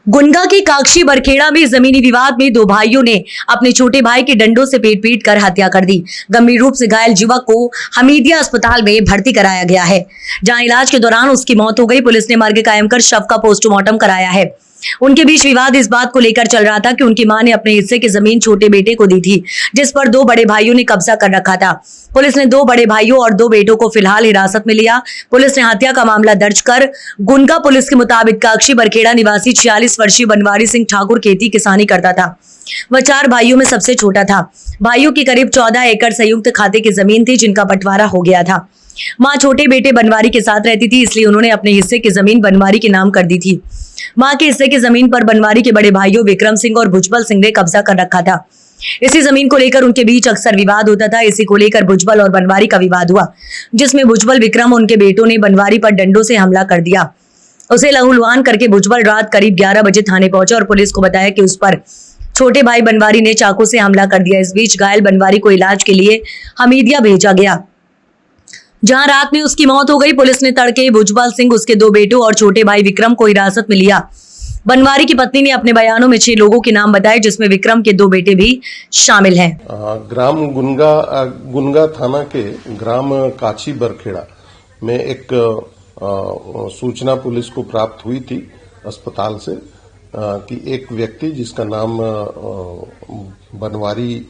गुनगा के काक्षी बरखेड़ा में जमीनी विवाद में दो भाइयों ने अपने छोटे भाई के डंडों से पीट कर हत्या कर दी। गंभीर रूप से घायल युवक को हमीदिया अस्पताल में भर्ती कराया गया है, जहां इलाज के दौरान उसकी मौत हो गई। पुलिस ने मर्ग कायम कर शव का पोस्टमार्टम कराया है। उनके बीच विवाद इस बात को लेकर चल रहा था कि उनकी मां ने अपने हिस्से की जमीन छोटे बेटे को दी थी, जिस पर दो बड़े भाइयों ने कब्जा कर रखा था। पुलिस ने दो बड़े भाइयों और दो बेटों को फिलहाल हिरासत में लिया। पुलिस ने हत्या का मामला दर्ज कर गुनगा पुलिस के मुताबिक काक्षी बरखेड़ा निवासी 46 वर्षीय बनवारी सिंह ठाकुर खेती किसानी करता था। वह 4 भाइयों में सबसे छोटा था। भाइयों की करीब 14 एकड़ संयुक्त खाते की जमीन थी, जिनका बंटवारा हो गया था। मां छोटे बेटे बनवारी के साथ रहती थी, इसलिए उन्होंने अपने हिस्से की जमीन बनवारी के नाम कर दी थी। मां के हिस्से की जमीन पर बनवारी के बड़े भाइयों विक्रम सिंह और भुजबल सिंह ने कब्जा कर रखा था। इसी जमीन को लेकर उनके बीच अक्सर विवाद होता था। इसी को लेकर भुजबल और बनवारी का विवाद हुआ, जिसमें भुजबल, विक्रम और उनके बेटों ने बनवारी पर डंडों से हमला कर दिया। उसे लहूलुहान करके भुजबल रात करीब 11 बजे थाने पहुंचा और पुलिस को बताया कि उस पर छोटे भाई बनवारी ने चाकू से हमला कर दिया। इस बीच घायल बनवारी को इलाज के लिए हमीदिया भेजा गया, जहां रात में उसकी मौत हो गई। पुलिस ने तड़के भुजबल सिंह, उसके 2 बेटों और छोटे भाई विक्रम को हिरासत में लिया। बनवारी की पत्नी ने अपने बयानों में 6 लोगों के नाम बताए, जिसमें विक्रम के 2 बेटे भी शामिल हैं। ग्राम गुनगा थाना के ग्राम काक्षी बरखेड़ा में एक सूचना पुलिस को प्राप्त हुई थी अस्पताल से कि एक व्यक्ति जिसका नाम बनवारी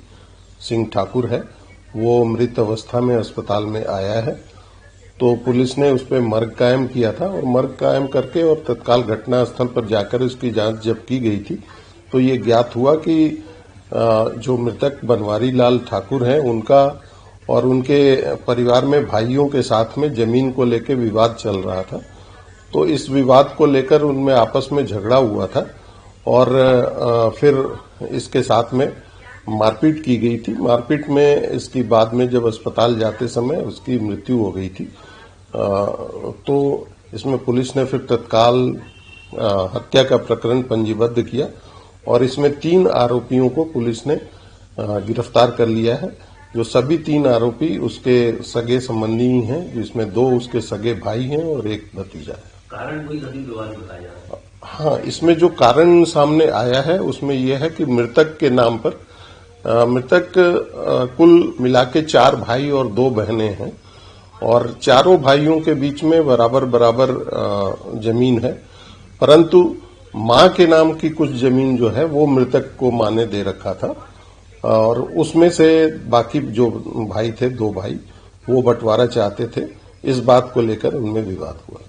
सिंह ठाकुर है, वो मृत अवस्था में अस्पताल में आया है। तो पुलिस ने उस पर मर्ग कायम किया था और मर्ग कायम करके और तत्काल घटना स्थल पर जाकर इसकी जांच जब की गई थी तो ये ज्ञात हुआ कि जो मृतक बनवारी लाल ठाकुर हैं, उनका और उनके परिवार में भाइयों के साथ में जमीन को लेकर विवाद चल रहा था। तो इस विवाद को लेकर उनमें आपस में झगड़ा हुआ था और फिर इसके साथ में मारपीट की गई थी। मारपीट में इसकी बाद में जब अस्पताल जाते समय उसकी मृत्यु हो गई थी। तो इसमें पुलिस ने फिर तत्काल हत्या का प्रकरण पंजीबद्ध किया और इसमें 3 आरोपियों को पुलिस ने गिरफ्तार कर लिया है, जो सभी 3 आरोपी उसके सगे संबंधी हैं, जिसमें 2 उसके सगे भाई हैं और 1 भतीजा है। कारण कोई कभी विवाद बताया? हाँ, इसमें जो कारण सामने आया है उसमें यह है कि मृतक के नाम पर मृतक कुल मिला के 4 भाई और 2 बहनें हैं और चारों भाइयों के बीच में बराबर जमीन है, परंतु मां के नाम की कुछ जमीन जो है वो मृतक को मां ने दे रखा था और उसमें से बाकी जो भाई थे, 2 भाई, वो बंटवारा चाहते थे। इस बात को लेकर उनमें विवाद हुआ।